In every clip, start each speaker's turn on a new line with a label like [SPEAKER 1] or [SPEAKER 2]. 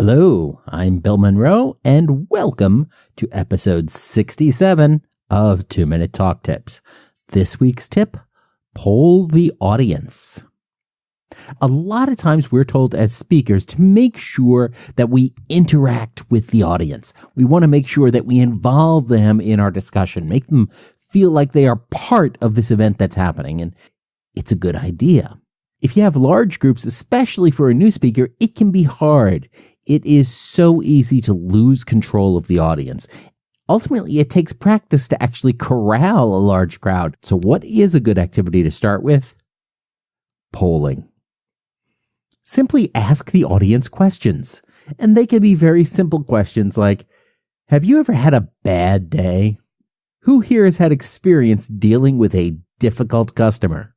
[SPEAKER 1] Hello, I'm Bill Monroe, and welcome to episode 67 of 2-Minute Talk Tips. This week's tip, poll the audience. A lot of times we're told as speakers to make sure that we interact with the audience. We want to make sure that we involve them in our discussion, make them feel like they are part of this event that's happening, and it's a good idea. If you have large groups, especially for a new speaker, it can be hard. It is so easy to lose control of the audience. Ultimately, it takes practice to actually corral a large crowd. So what is a good activity to start with? Polling. Simply ask the audience questions. And they can be very simple questions like, have you ever had a bad day? Who here has had experience dealing with a difficult customer?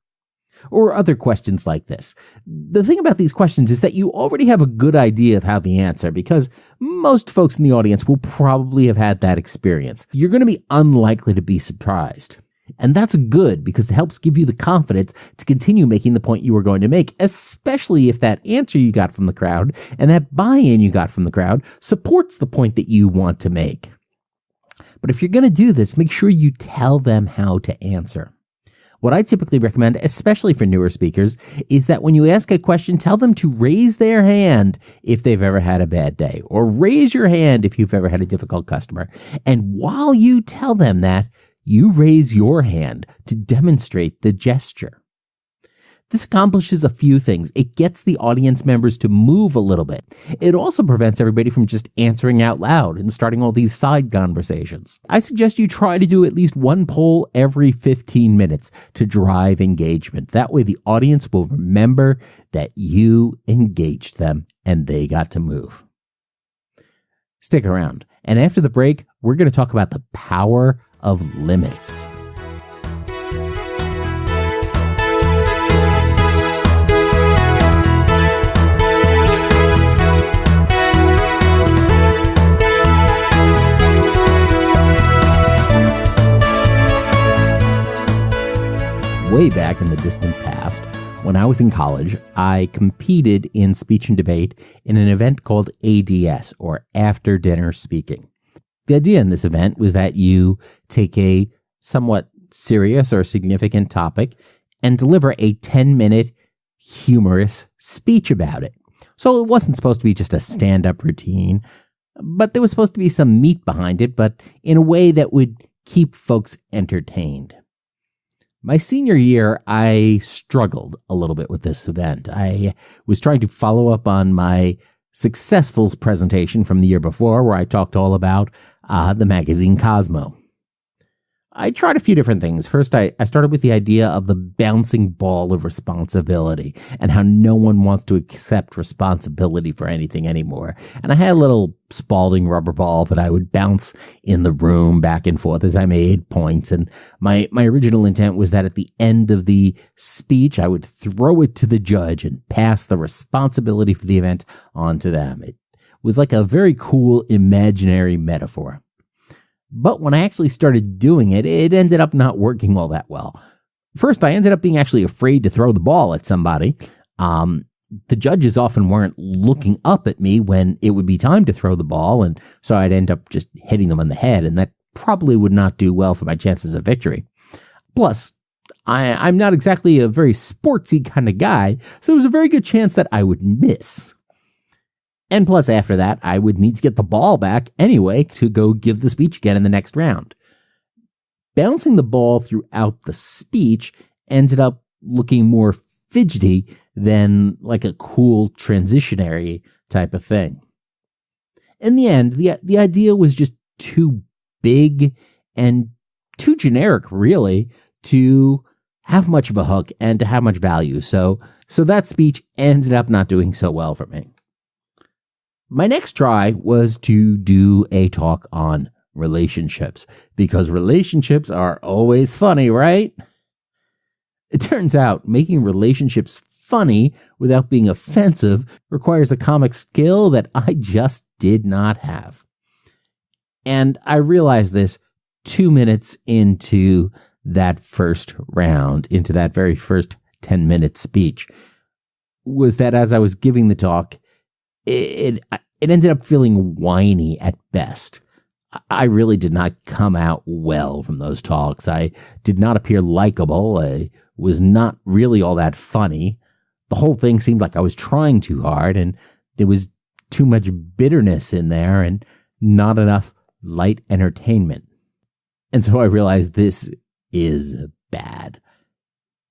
[SPEAKER 1] Or other questions like this. The thing about these questions is that you already have a good idea of how the answer, because most folks in the audience will probably have had that experience. You're going to be unlikely to be surprised. And that's good because it helps give you the confidence to continue making the point you were going to make, especially if that answer you got from the crowd and that buy-in you got from the crowd supports the point that you want to make. But if you're going to do this, make sure you tell them how to answer. What I typically recommend, especially for newer speakers, is that when you ask a question, tell them to raise their hand if they've ever had a bad day, or raise your hand if you've ever had a difficult customer. And while you tell them that, you raise your hand to demonstrate the gesture. This accomplishes a few things. It gets the audience members to move a little bit. It also prevents everybody from just answering out loud and starting all these side conversations. I suggest you try to do at least one poll every 15 minutes to drive engagement. That way the audience will remember that you engaged them and they got to move. Stick around. And after the break, we're going to talk about the power of limits. Way back in the distant past, when I was in college, I competed in speech and debate in an event called ADS, or After Dinner Speaking. The idea in this event was that you take a somewhat serious or significant topic and deliver a 10-minute humorous speech about it. So it wasn't supposed to be just a stand-up routine, but there was supposed to be some meat behind it, but in a way that would keep folks entertained. My senior year, I struggled a little bit with this event. I was trying to follow up on my successful presentation from the year before, where I talked all about the magazine Cosmo. I tried a few different things. First, I started with the idea of the bouncing ball of responsibility and how no one wants to accept responsibility for anything anymore. And I had a little Spalding rubber ball that I would bounce in the room back and forth as I made points. And my original intent was that at the end of the speech, I would throw it to the judge and pass the responsibility for the event on to them. It was like a very cool imaginary metaphor. But when I actually started doing it, it ended up not working all that well. First, I ended up being actually afraid to throw the ball at somebody. The judges often weren't looking up at me when it would be time to throw the ball, and so I'd end up just hitting them on the head, and that probably would not do well for my chances of victory. Plus, I'm not exactly a very sportsy kind of guy, so there was a very good chance that I would miss. And plus, after that, I would need to get the ball back anyway to go give the speech again in the next round. Bouncing the ball throughout the speech ended up looking more fidgety than like a cool transitionary type of thing. In the end, the idea was just too big and too generic, really, to have much of a hook and to have much value. So that speech ended up not doing so well for me. My next try was to do a talk on relationships, because relationships are always funny, right? It turns out making relationships funny without being offensive requires a comic skill that I just did not have. And I realized this 2 minutes into that first round, into that very first 10-minute speech, was that as I was giving the talk, it It ended up feeling whiny at best. I really did not come out well from those talks. I did not appear likable. I was not really all that funny. The whole thing seemed like I was trying too hard, and there was too much bitterness in there and not enough light entertainment. And so I realized this is bad.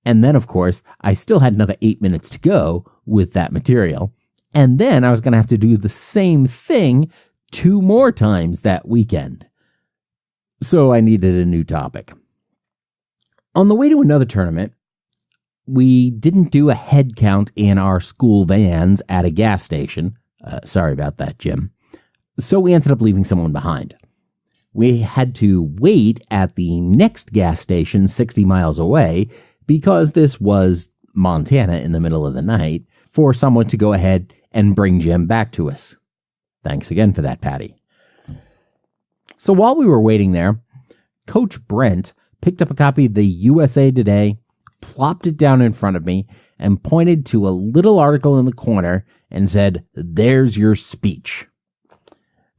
[SPEAKER 1] And then, of course, I still had another 8 minutes to go with that material. And then I was going to have to do the same thing 2 more times that weekend. So I needed a new topic. On the way to another tournament, we didn't do a head count in our school vans at a gas station. Sorry about that, Jim. So we ended up leaving someone behind. We had to wait at the next gas station 60 miles away because this was Montana in the middle of the night for someone to go ahead and bring Jim back to us. Thanks again for that, Patty. So while we were waiting there, Coach Brent picked up a copy of the USA Today, plopped it down in front of me, and pointed to a little article in the corner and said, "There's your speech."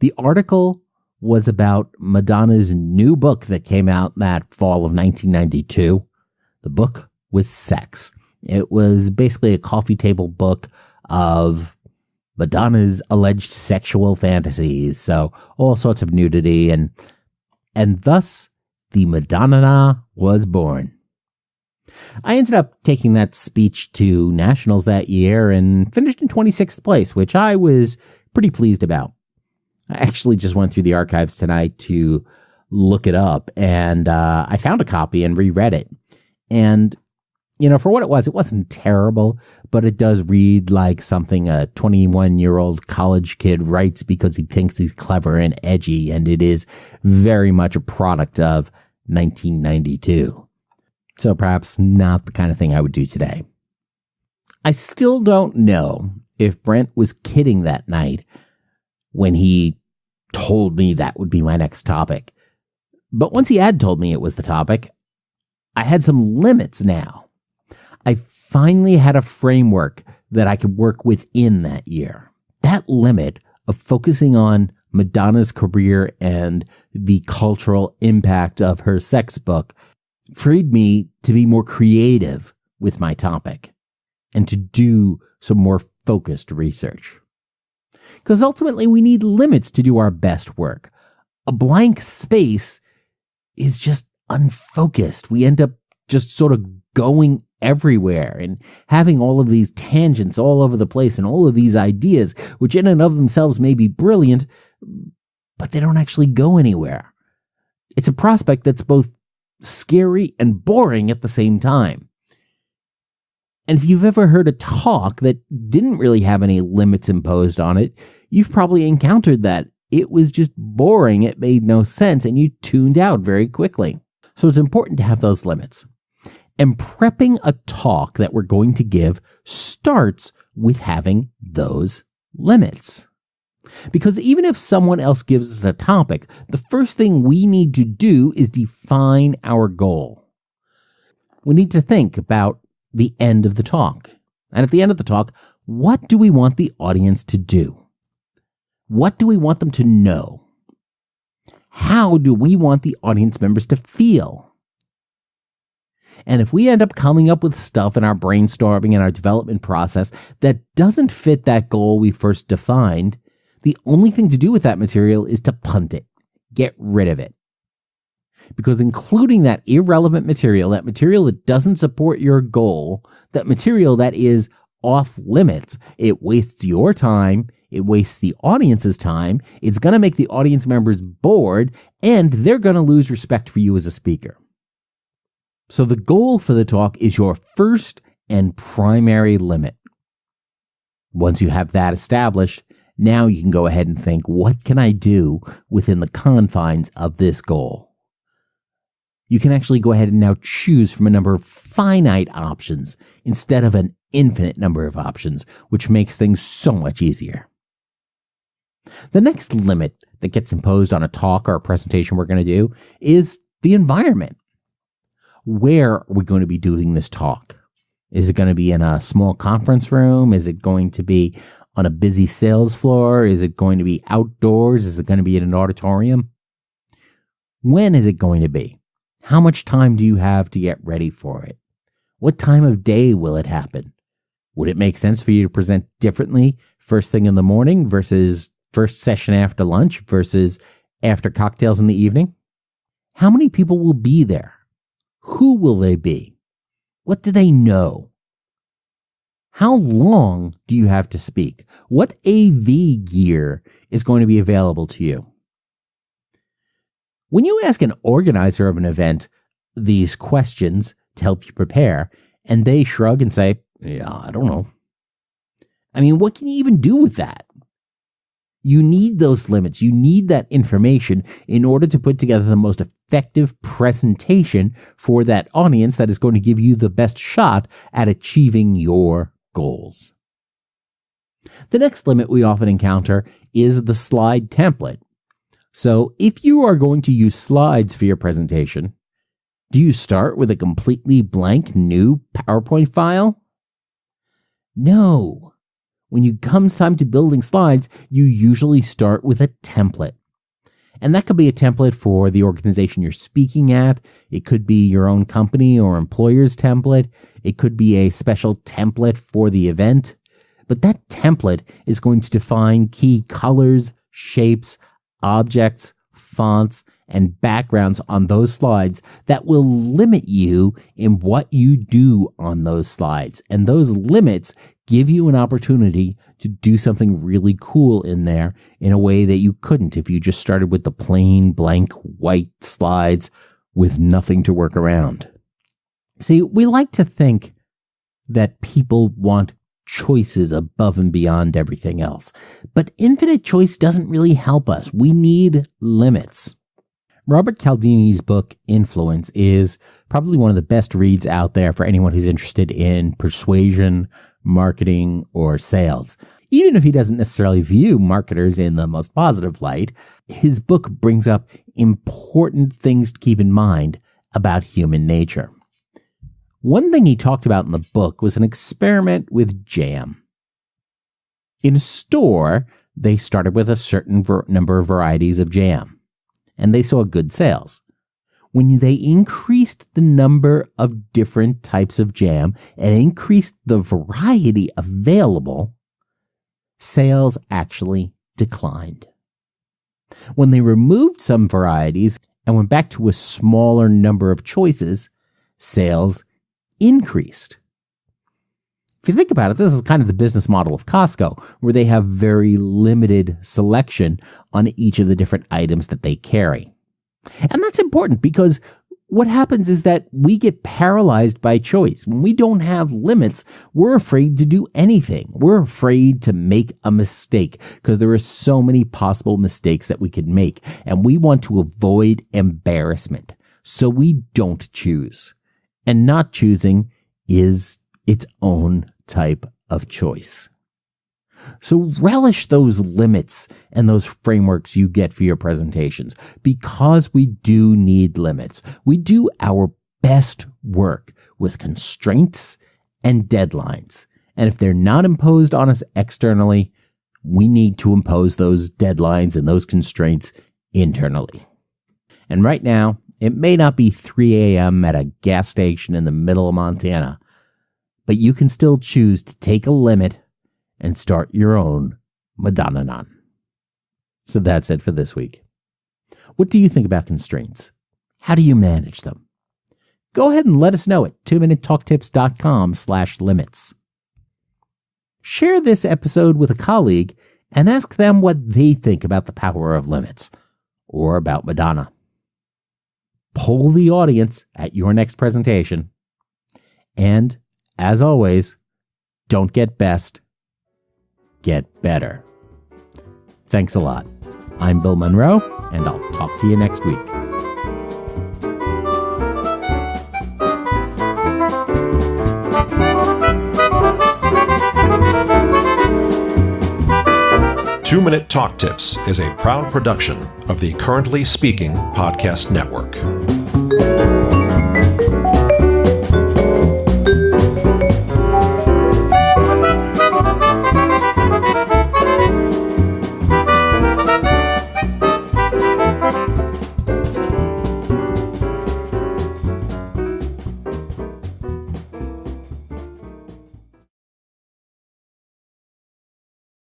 [SPEAKER 1] The article was about Madonna's new book that came out that fall of 1992. The book was Sex. It was basically a coffee table book of Madonna's alleged sexual fantasies, so all sorts of nudity, and thus the Madonna was born. I ended up taking that speech to nationals that year and finished in 26th place, which I was pretty pleased about. I actually just went through the archives tonight to look it up, and I found a copy and reread it. And, you know, for what it wasn't terrible, but it does read like something a 21-year-old college kid writes because he thinks he's clever and edgy, and it is very much a product of 1992. So perhaps not the kind of thing I would do today. I still don't know if Brent was kidding that night when he told me that would be my next topic. But once he had told me it was the topic, I had some limits now. I finally had a framework that I could work within that year. That limit of focusing on Madonna's career and the cultural impact of her sex book freed me to be more creative with my topic and to do some more focused research. Because ultimately we need limits to do our best work. A blank space is just unfocused. We end up just sort of going everywhere and having all of these tangents all over the place and all of these ideas, which in and of themselves may be brilliant, but they don't actually go anywhere. It's a prospect that's both scary and boring at the same time. And if you've ever heard a talk that didn't really have any limits imposed on it, you've probably encountered that. It was just boring, it made no sense, and you tuned out very quickly. So it's important to have those limits. And prepping a talk that we're going to give starts with having those limits. Because even if someone else gives us a topic, the first thing we need to do is define our goal. We need to think about the end of the talk. And at the end of the talk, what do we want the audience to do? What do we want them to know? How do we want the audience members to feel? And if we end up coming up with stuff in our brainstorming and our development process that doesn't fit that goal we first defined, the only thing to do with that material is to punt it. Get rid of it. Because including that irrelevant material, that material that doesn't support your goal, that material that is off limits, it wastes your time, it wastes the audience's time, it's going to make the audience members bored, and they're going to lose respect for you as a speaker. So the goal for the talk is your first and primary limit. Once you have that established, now you can go ahead and think, what can I do within the confines of this goal? You can actually go ahead and now choose from a number of finite options instead of an infinite number of options, which makes things so much easier. The next limit that gets imposed on a talk or a presentation we're going to do is the environment. Where are we going to be doing this talk? Is it going to be in a small conference room? Is it going to be on a busy sales floor? Is it going to be outdoors? Is it going to be in an auditorium? When is it going to be? How much time do you have to get ready for it? What time of day will it happen? Would it make sense for you to present differently first thing in the morning versus first session after lunch versus after cocktails in the evening? How many people will be there? Who will they be? What do they know? How long do you have to speak? What AV gear is going to be available to you? When you ask an organizer of an event these questions to help you prepare, and they shrug and say, yeah, I don't know. I mean, what can you even do with that? You need those limits. You need that information in order to put together the most effective presentation for that audience that is going to give you the best shot at achieving your goals. The next limit we often encounter is the slide template. So if you are going to use slides for your presentation, do you start with a completely blank new PowerPoint file? No. When it comes time to building slides, you usually start with a template. And that could be a template for the organization you're speaking at. It could be your own company or employer's template. It could be a special template for the event. But that template is going to define key colors, shapes, objects, fonts, and backgrounds on those slides that will limit you in what you do on those slides. And those limits give you an opportunity to do something really cool in there in a way that you couldn't if you just started with the plain blank white slides with nothing to work around. See, we like to think that people want choices above and beyond everything else, but infinite choice doesn't really help us. We need limits. Robert Cialdini's book, Influence, is probably one of the best reads out there for anyone who's interested in persuasion, marketing, or sales. Even if he doesn't necessarily view marketers in the most positive light, his book brings up important things to keep in mind about human nature. One thing he talked about in the book was an experiment with jam. In a store, they started with a certain number of varieties of jam, and they saw good sales. When they increased the number of different types of jam and increased the variety available, sales actually declined. When they removed some varieties and went back to a smaller number of choices, sales increased. If you think about it, this is kind of the business model of Costco, where they have very limited selection on each of the different items that they carry. And that's important because what happens is that we get paralyzed by choice. When we don't have limits, we're afraid to do anything. We're afraid to make a mistake because there are so many possible mistakes that we could make, and we want to avoid embarrassment. So we don't choose. And not choosing is its own type of choice. So relish those limits and those frameworks you get for your presentations, because we do need limits. We do our best work with constraints and deadlines. And if they're not imposed on us externally, we need to impose those deadlines and those constraints internally. And right now, it may not be 3 a.m. at a gas station in the middle of Montana, but you can still choose to take a limit and start your own Madonna-non. So that's it for this week. What do you think about constraints? How do you manage them? Go ahead and let us know at 2minutetalktips.com/limits. Share this episode with a colleague and ask them what they think about the power of limits or about Madonna. Poll the audience at your next presentation. And, as always, don't get best, get better. Thanks a lot. I'm Bill Monroe, and I'll talk to you next week.
[SPEAKER 2] Two-Minute Talk Tips is a proud production of the Currently Speaking Podcast Network.